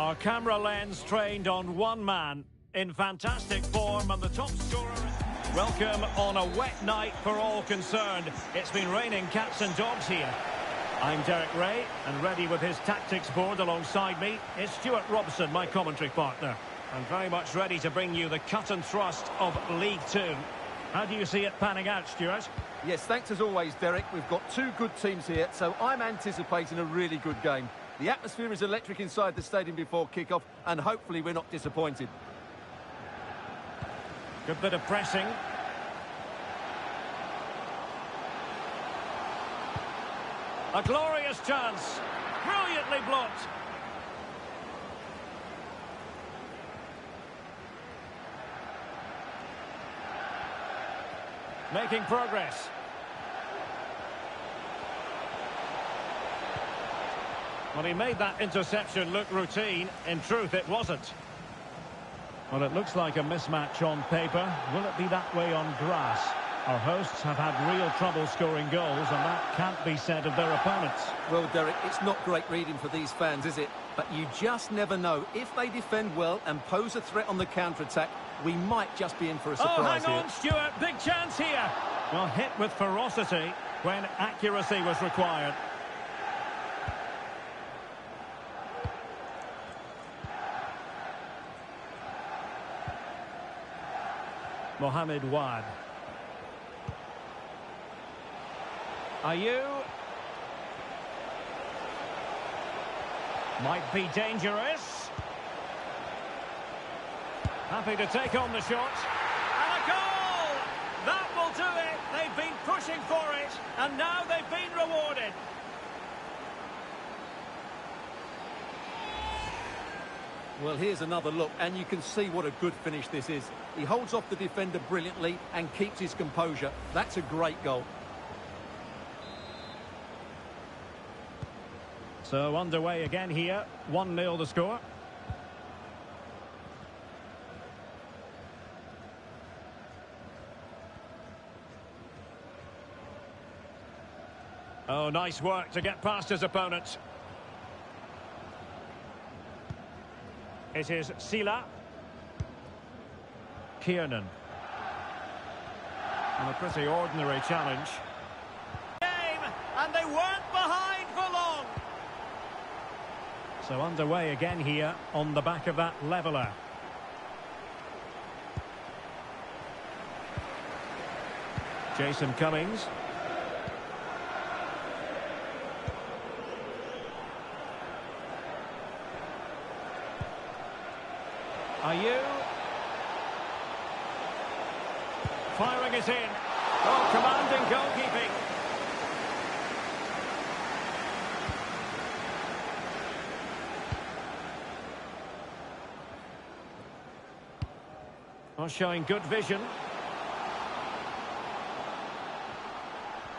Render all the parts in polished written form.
Our camera lens trained on one man in fantastic form and the top scorer. Welcome on a wet night for all concerned. It's been raining cats and dogs here. I'm Derek Ray, and ready with his tactics board alongside me is Stuart Robson, my commentary partner. I'm very much ready to bring you the cut and thrust of League Two. How do you see it panning out, Stuart? Yes, thanks as always, Derek. We've got two good teams here, so I'm anticipating a really good game. The atmosphere is electric inside the stadium before kick-off, and hopefully we're not disappointed. Good bit of pressing. A glorious chance. Brilliantly blocked. Making progress. Well, he made that interception look routine. In truth, it wasn't. Well, it looks like a mismatch on paper. Will it be that way on grass? Our hosts have had real trouble scoring goals, and that can't be said of their opponents. Well, Derek, it's not great reading for these fans, is it? But you just never know. If they defend well and pose a threat on the counter-attack, we might just be in for a surprise hang on, Stuart. Big chance here. Well, hit with ferocity when accuracy was required. Mohamed Wad. Ayew. Might be dangerous. Happy to take on the shot. And a goal! That will do it. They've been pushing for it, and now they've been rewarded. Well, here's another look, and you can see what a good finish this is. He holds off the defender brilliantly and keeps his composure. That's a great goal. So underway again here. 1-0 the score. Oh, nice work to get past his opponent. It is Sila. Kiernan. And a pretty ordinary challenge. Game, and they weren't behind for long. So underway again here on the back of that leveller. Jason Cummings. Ayew. Firing it in. Oh, commanding goalkeeping. Oh, showing good vision.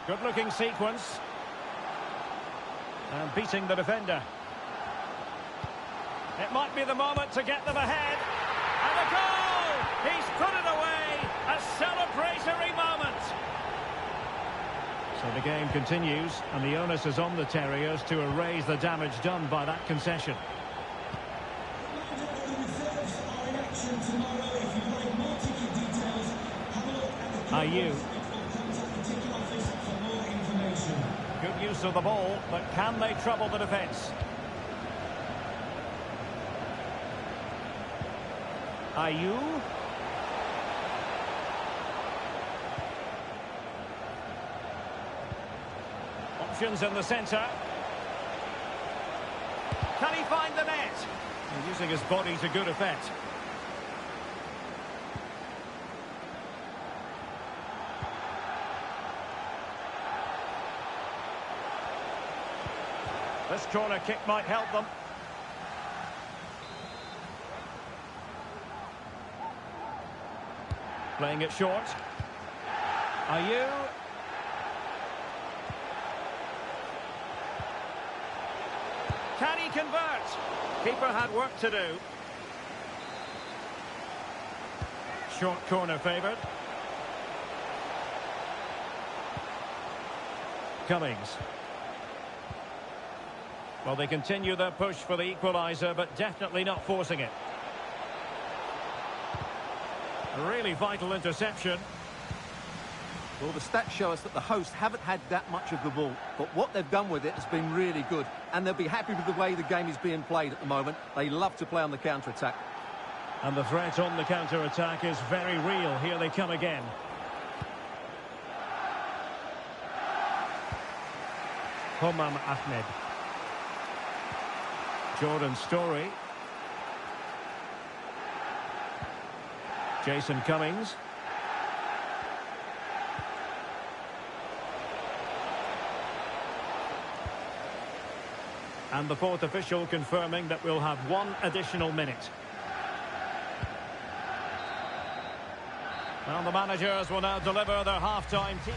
Good looking sequence. And beating the defender. It might be the moment to get them ahead. And a goal! He's put it away! A celebratory moment! So the game continues, and the onus is on the Terriers to erase the damage done by that concession. Ayew. Good use of the ball, but can they trouble the defence? Ayew. Options in the centre. Can he find the net? He's using his body to good effect. This corner kick might help them. Playing it short. Ayew. Can he convert? Keeper had work to do. Short corner favoured. Cummings. Well, they continue their push for the equaliser, but definitely not forcing it. A really vital interception. Well, the stats show us that the hosts haven't had that much of the ball, but what they've done with it has been really good, and they'll be happy with the way the game is being played at the moment. They love to play on the counter-attack. And the threat on the counter-attack is very real. Here they come again. Homam Ahmed. Jordan Story. Jason Cummings. And the fourth official confirming that we'll have 1 additional minute. Well, the managers will now deliver their half-time team.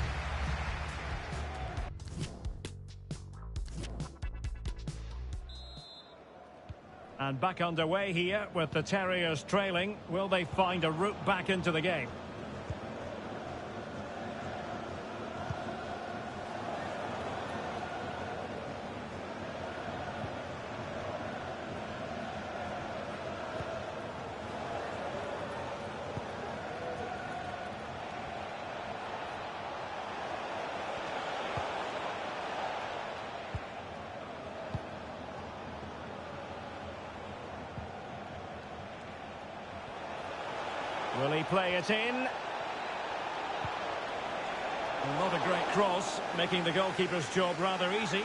And back underway here with the Terriers trailing. Will they find a route back into the game? Will he play it in? Well, not a great cross, making the goalkeeper's job rather easy.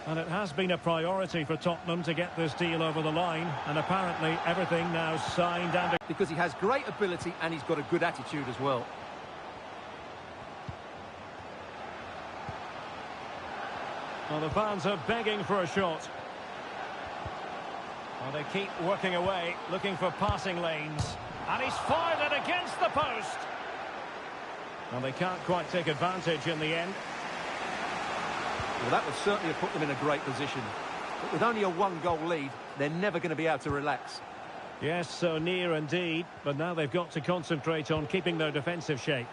And it has been a priority for Tottenham to get this deal over the line, and apparently everything now signed and... Because he has great ability and he's got a good attitude as well. Well, the fans are begging for a shot. Well, they keep working away, looking for passing lanes. And he's fired it against the post. Well, they can't quite take advantage in the end. Well, that would certainly have put them in a great position. But with only a 1-goal lead, they're never going to be able to relax. Yes, so near indeed. But now they've got to concentrate on keeping their defensive shape.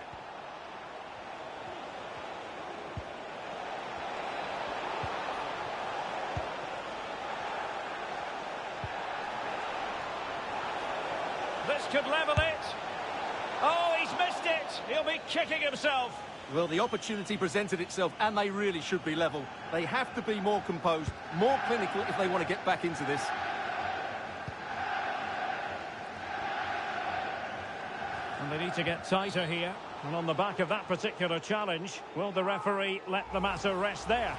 This could level it. Oh, he's missed it. He'll be kicking himself. Well, the opportunity presented itself, and they really should be level. They have to be more composed, more clinical if they want to get back into this. And they need to get tighter here. And on the back of that particular challenge, will the referee let the matter rest there?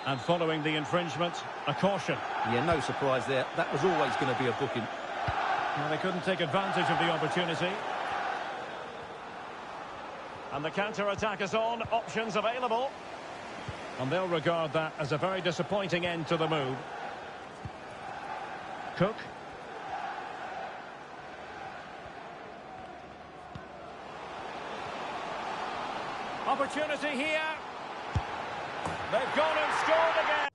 And following the infringement, a caution. Yeah, no surprise there. That was always going to be a booking. Well, they couldn't take advantage of the opportunity. And the counter-attack is on, options available. And they'll regard that as a very disappointing end to the move. Cook. Opportunity here. They've gone and scored again.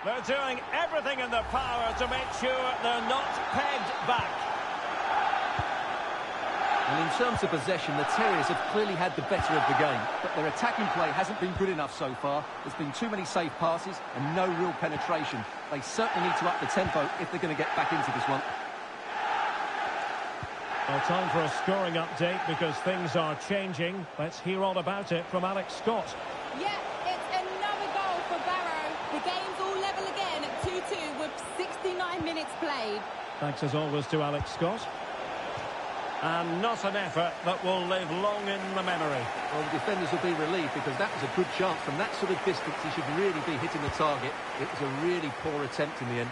They're doing everything in their power to make sure they're not pegged back. And in terms of possession, the Terriers have clearly had the better of the game, but their attacking play hasn't been good enough so far. There's been too many safe passes and no real penetration. They certainly need to up the tempo if they're going to get back into this one. Well, time for a scoring update because things are changing. Let's hear all about it from Alex Scott. Yeah, it's another goal for Barrow. The game's all level again at 2-2 with 69 minutes played. Thanks as always to Alex Scott. And not an effort that will live long in the memory. Well, the defenders will be relieved because that was a good chance. From that sort of distance, he should really be hitting the target. It was a really poor attempt in the end.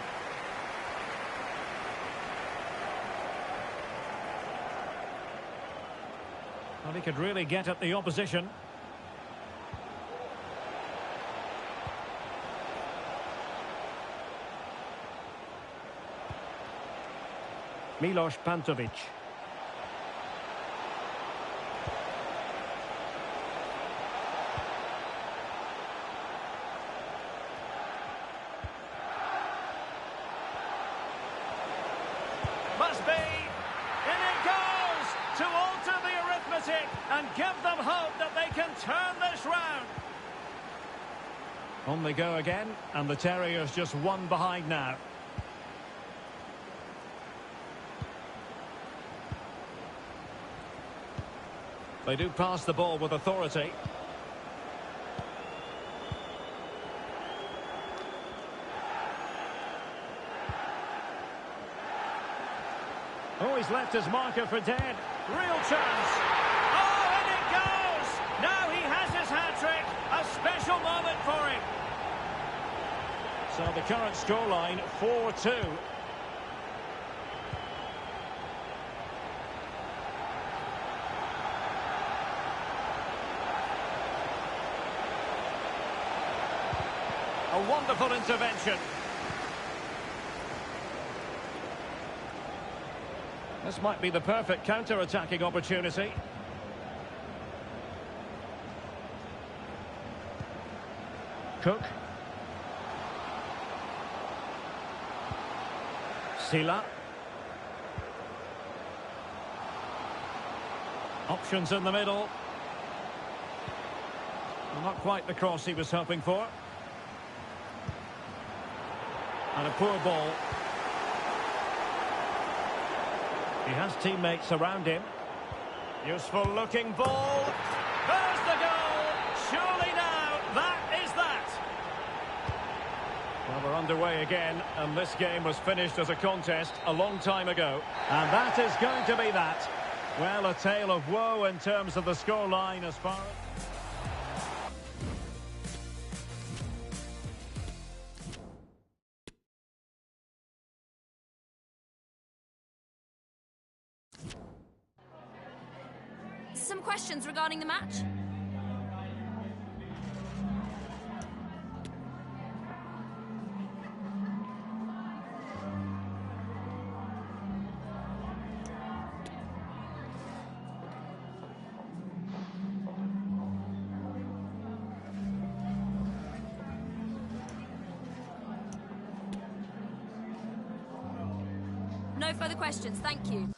Well, he could really get at the opposition. Milos Pantovic. Must be. In it goes to alter the arithmetic and give them hope that they can turn this round. On they go again, and the Terriers just one behind now. They do pass the ball with authority. Oh, he's left his marker for dead. Real chance. Oh, and it goes! Now he has his hat-trick. A special moment for him. So the current scoreline, 4-2. A wonderful intervention. This might be the perfect counter-attacking opportunity. Cook. Sila. Options in the middle. Not quite the cross he was hoping for. And a poor ball. He has teammates around him. Useful looking ball. There's the goal. Surely now, that is that. Well, we're underway again, and this game was finished as a contest a long time ago. And that is going to be that. Well, a tale of woe in terms of the scoreline as far as... Some questions regarding the match? No further questions, thank you.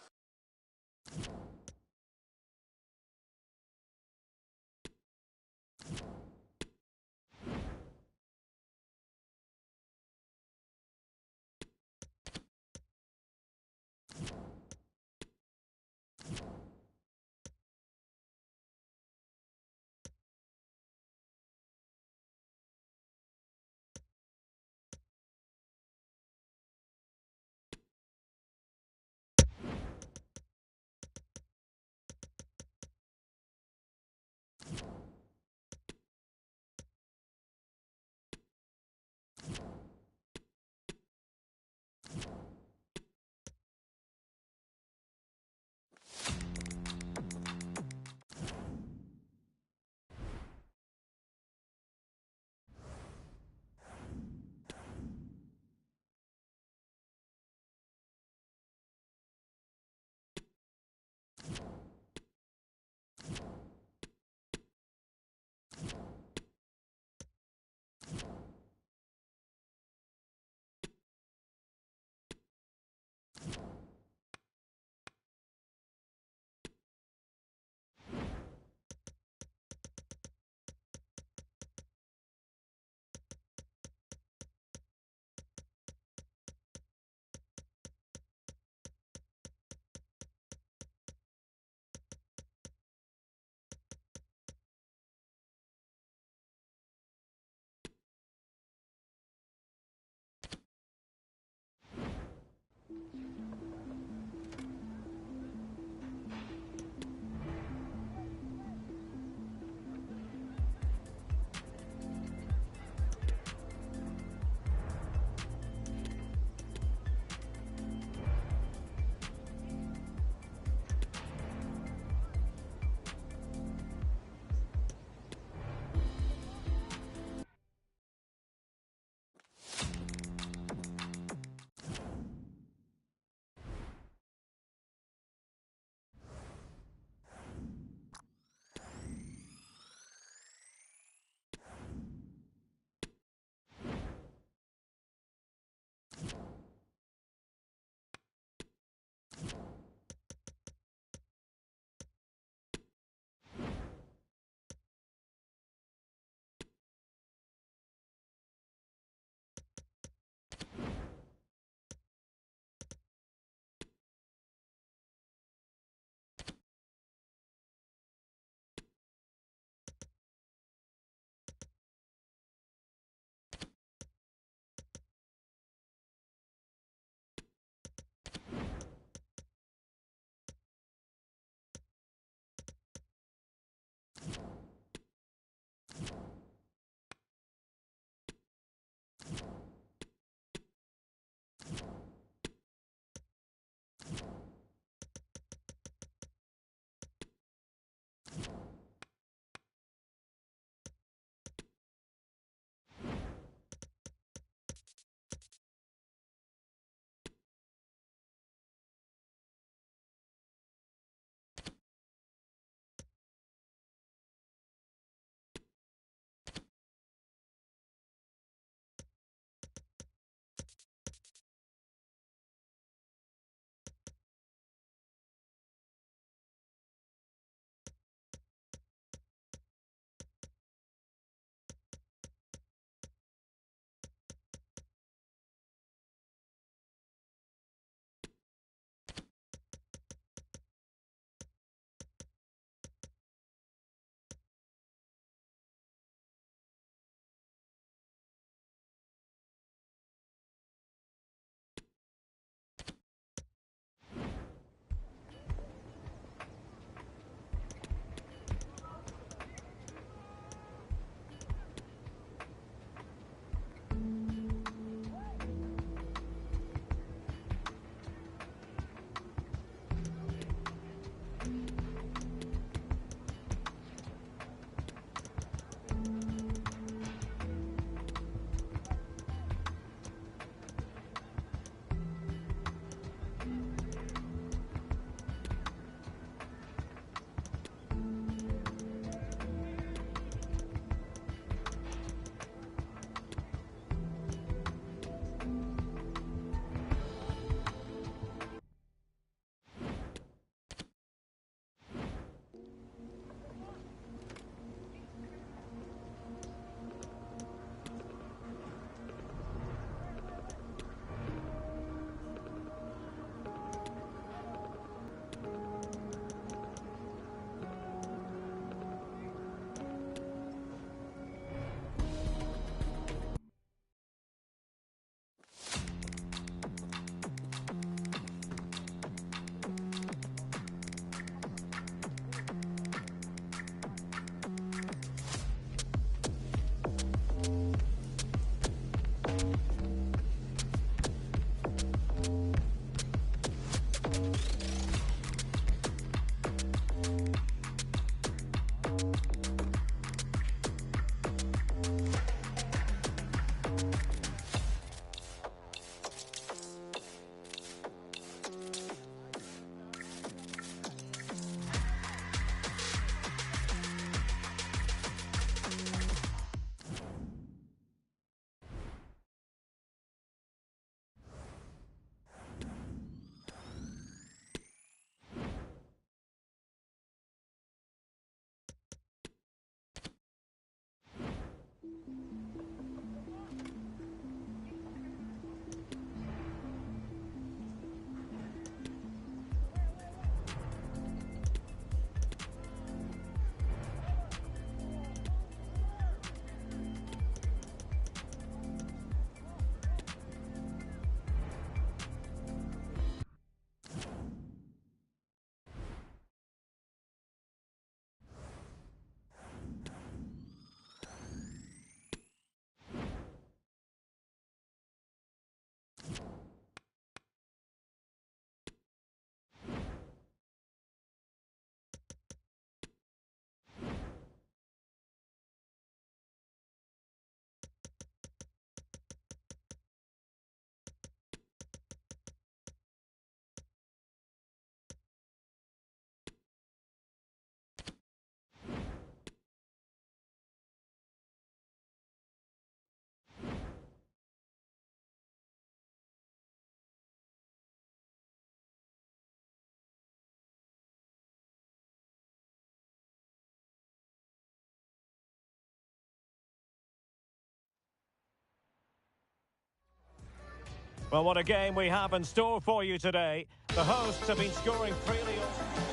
Well, what a game we have in store for you today. The hosts have been scoring freely.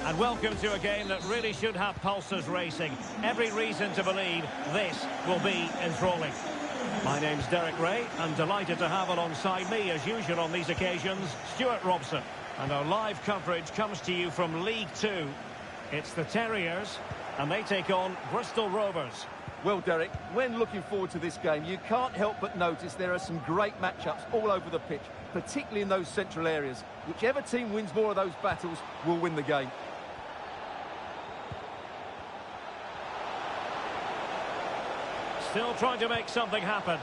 And welcome to a game that really should have pulses racing. Every reason to believe this will be enthralling. My name's Derek Ray. I'm delighted to have alongside me, as usual on these occasions, Stuart Robson. And our live coverage comes to you from League Two. It's the Terriers, and they take on Bristol Rovers. Well, Derek, when looking forward to this game, you can't help but notice there are some great matchups all over the pitch, particularly in those central areas. Whichever team wins more of those battles will win the game. Still trying to make something happen.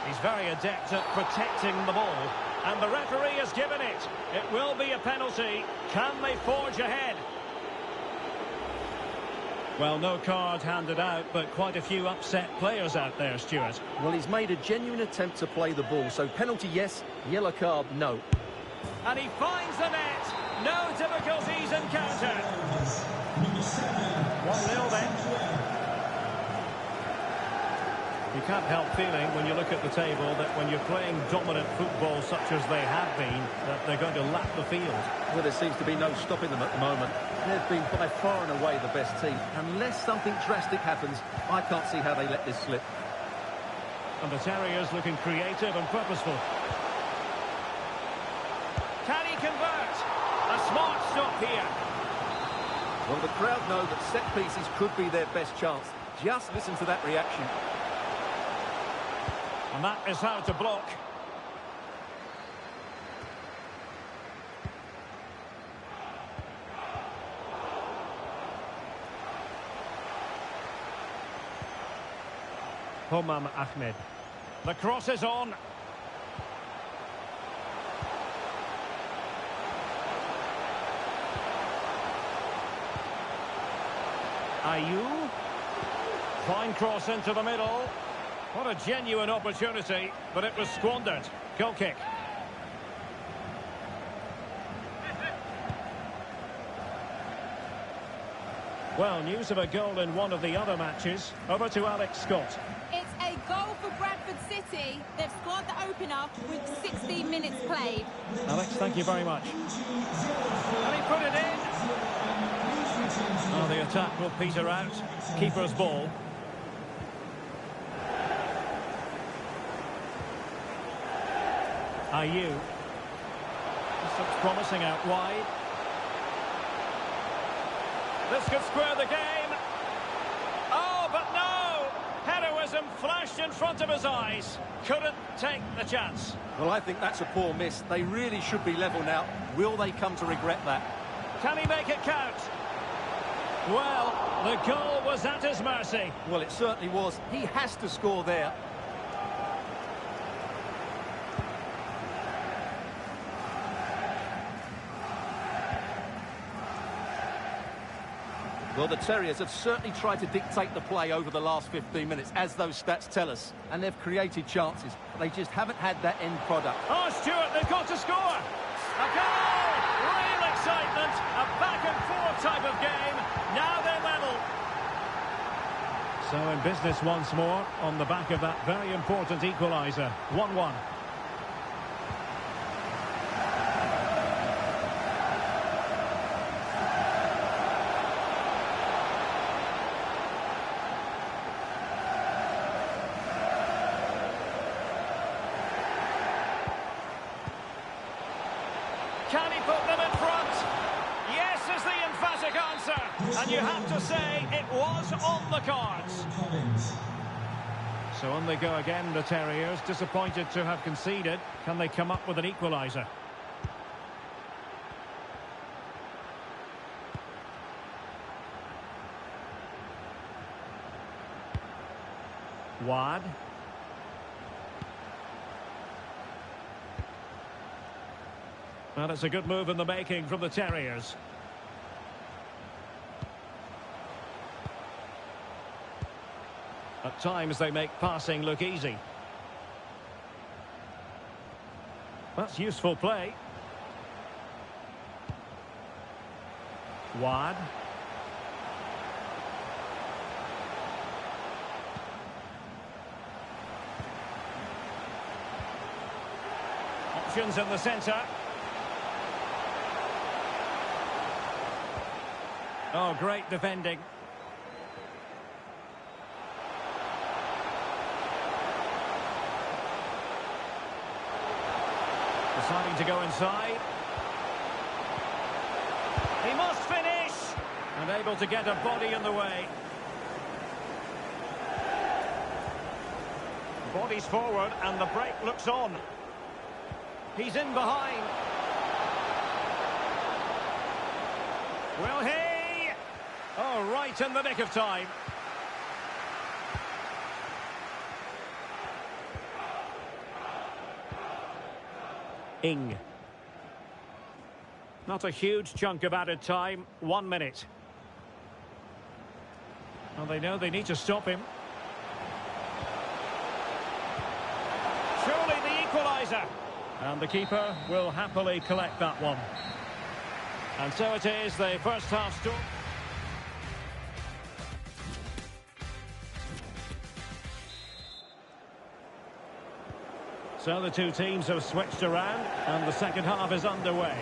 He's very adept at protecting the ball. And the referee has given it. It will be a penalty. Can they forge ahead? Well, no card handed out, but quite a few upset players out there, Stuart. Well, he's made a genuine attempt to play the ball, so penalty yes, yellow card no. And he finds the net. No difficulties encountered. 1-0 then. You can't help feeling, when you look at the table, that when you're playing dominant football such as they have been, that they're going to lap the field. Well, there seems to be no stopping them at the moment. They've been by far and away the best team. Unless something drastic happens, I can't see how they let this slip. And the Terriers looking creative and purposeful. Can he convert? A smart stop here. Well, the crowd know that set pieces could be their best chance. Just listen to that reaction. And that is how to block. Homam Ahmed. The cross is on. Ayew. Fine cross into the middle. What a genuine opportunity, but it was squandered. Goal kick. Well, news of a goal in one of the other matches. Over to Alex Scott. It's a goal for Bradford City. They've scored the opener with 16 minutes played. Alex, thank you very much. And he put it in. Oh, the attack will peter out. Keeper's ball. Ayew. This looks promising out wide. This could square the game. Oh, but no! Heroism flashed in front of his eyes. Couldn't take the chance. Well, I think that's a poor miss. They really should be level now. Will they come to regret that? Can he make it count? Well, the goal was at his mercy. Well, it certainly was. He has to score there. Well, the Terriers have certainly tried to dictate the play over the last 15 minutes, as those stats tell us. And they've created chances, but they just haven't had that end product. Oh, Stuart, they've got to score! A goal! Real excitement! A back-and-forth type of game. Now they're level. So in business once more, on the back of that very important equaliser. 1-1. Can he put them in front? Yes is the emphatic answer. And you have to say it was on the cards. So on they go again, the Terriers. Disappointed to have conceded. Can they come up with an equaliser? Wad. Well, it's a good move in the making from the Terriers. At times they make passing look easy. That's useful play. Wad. options in the centre. Oh, great defending. Deciding to go inside. He must finish! And able to get a body in the way. Bodies forward and the break looks on. He's in behind. Will he? Oh, right in the nick of time. Ing. Not a huge chunk of added time. 1 minute. Well, they know they need to stop him. Surely the equaliser. And the keeper will happily collect that one. And so it is, the first half score. So the two teams have switched around and the second half is underway.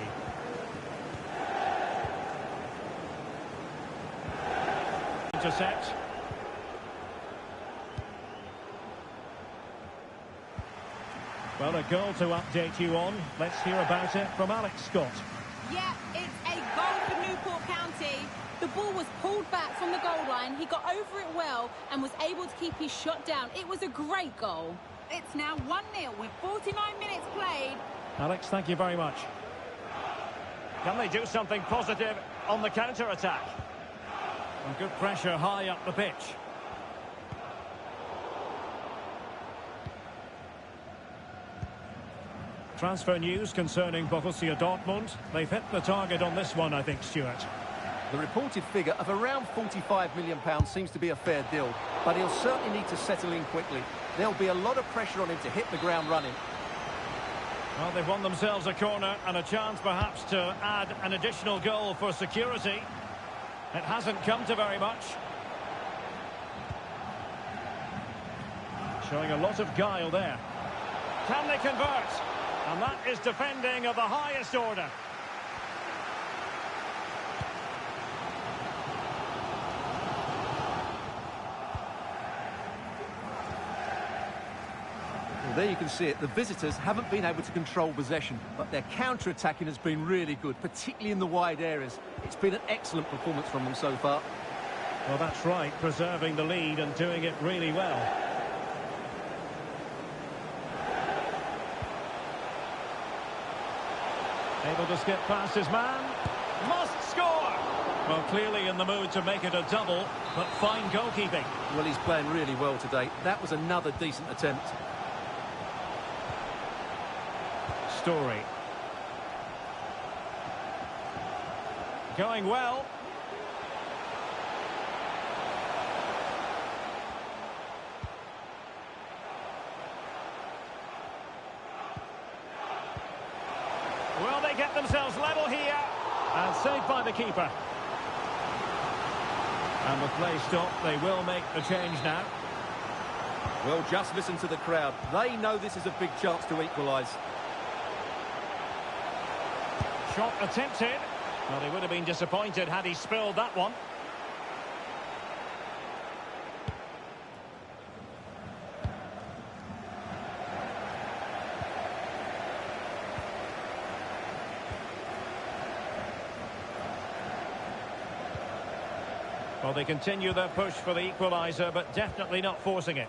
Intercept. Well, a goal to update you on. Let's hear about it from Alex Scott. Yeah, it's a goal for Newport County. The ball was pulled back from the goal line. He got over it well and was able to keep his shot down. It was a great goal. It's now 1-0 with 49 minutes played. Alex, thank you very much. Can they do something positive on the counter-attack? And good pressure high up the pitch. Transfer news concerning Borussia Dortmund. They've hit the target on this one, I think, Stuart. The reported figure of around £45 million seems to be a fair deal, but he'll certainly need to settle in quickly. There'll be a lot of pressure on him to hit the ground running. Well, they've won themselves a corner and a chance perhaps to add an additional goal for security. It hasn't come to very much. Showing a lot of guile there. Can they convert? And that is defending of the highest order. Well, there you can see it. The visitors haven't been able to control possession, but their counter-attacking has been really good, particularly in the wide areas. It's been an excellent performance from them so far. Well, that's right, preserving the lead and doing it really well. Able to skip past his man. Must score! Well, clearly in the mood to make it a double, but fine goalkeeping. Well, he's playing really well today. That was another decent attempt. Story. Going well. Will they get themselves level here? And saved by the keeper. And with play stopped, they will make the change now. Well, just listen to the crowd. They know this is a big chance to equalise. Shot attempted. Well, they would have been disappointed had he spilled that one. Well, they continue their push for the equaliser, but definitely not forcing it.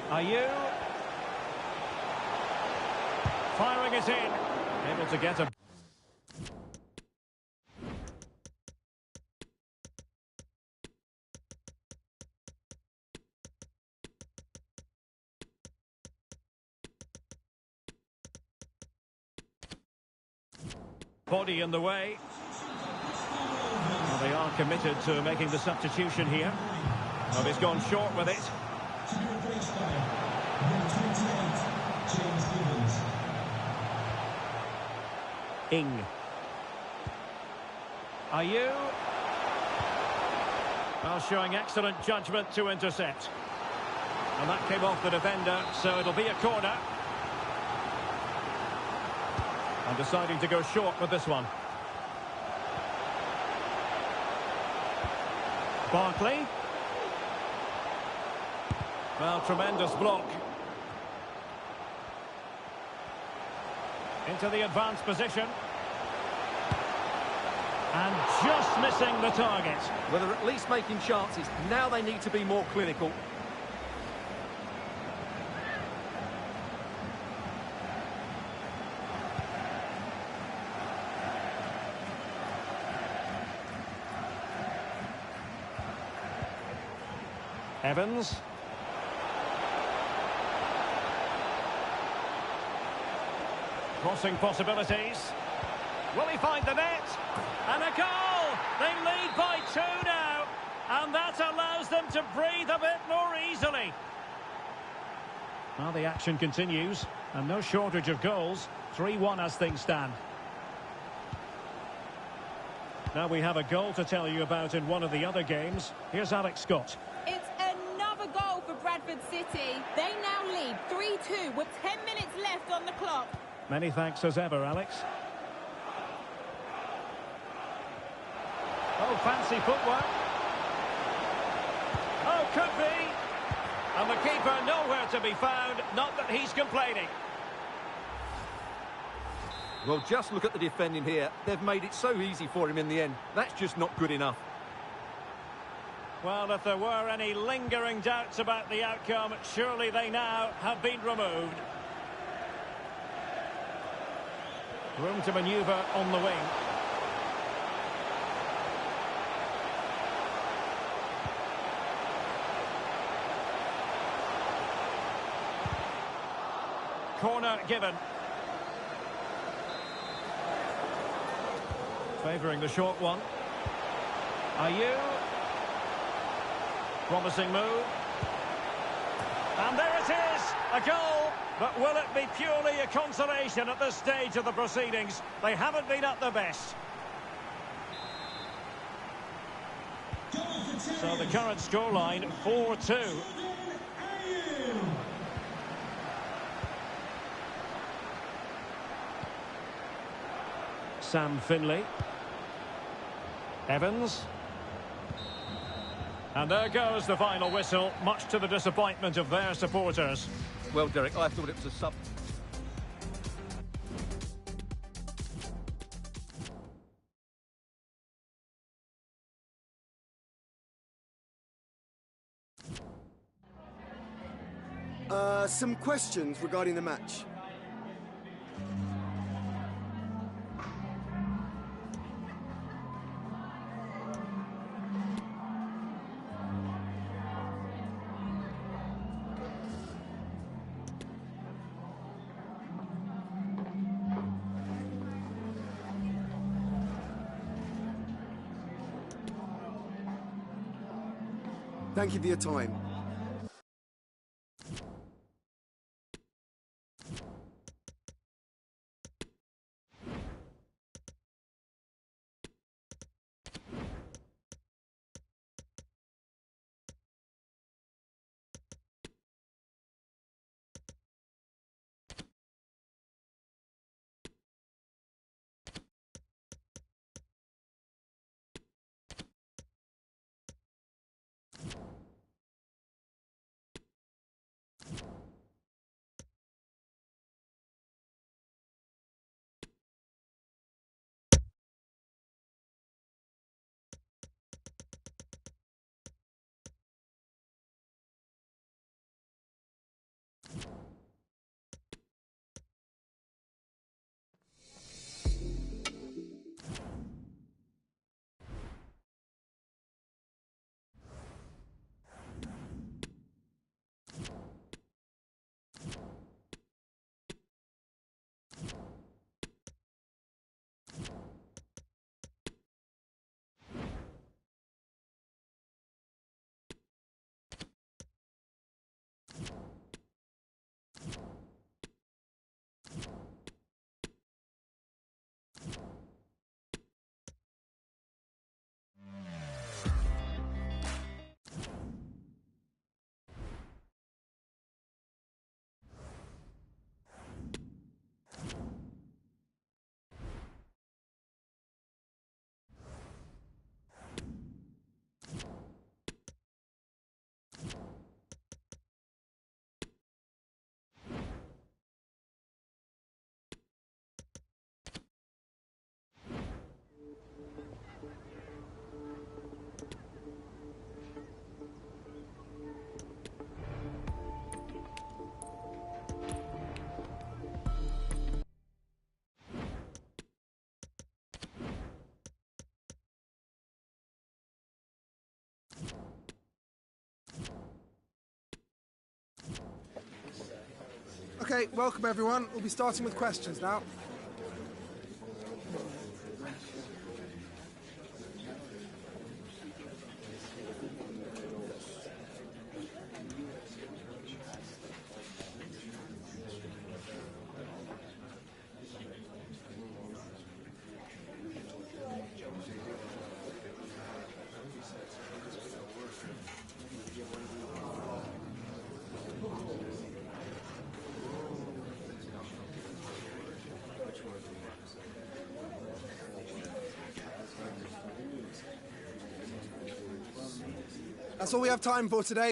Ayew. Firing it in. Able to get a... Body in the way. Well, they are committed to making the substitution here. Well, he's gone short with it. Ing. Ayew. Well, showing excellent judgment to intercept. And that came off the defender, so it'll be a corner. And deciding to go short with this one. Barkley. Well, tremendous block. Into the advanced position. And just missing the target. Well, they're at least making chances. Now they need to be more clinical. Evans. Crossing possibilities. Will he find the net? And a goal! They lead by 2 now. And that allows them to breathe a bit more easily. Well, the action continues. And no shortage of goals. 3-1 as things stand. Now we have a goal to tell you about in one of the other games. Here's Alex Scott. It's another goal for Bradford City. They now lead 3-2 with 10 minutes left on the clock. Many thanks as ever, Alex. Oh, fancy footwork. Oh, could be. And the keeper nowhere to be found. Not that he's complaining. Well, just look at the defending here. They've made it so easy for him in the end. That's just not good enough. Well, if there were any lingering doubts about the outcome, surely they now have been removed. Room to manoeuvre on the wing. Corner given. Favouring the short one. Ayew. Promising move. And there it is, a goal. But will it be purely a consolation at this stage of the proceedings? They haven't been at their best. So the current scoreline, 4-2. Sam Finley. Evans. And there goes the final whistle, much to the disappointment of their supporters. Well, Derek, I thought it was a sub. Some questions regarding the match. Thank you for your time. Okay, welcome everyone. We'll be starting with questions now. That's all we have time for today.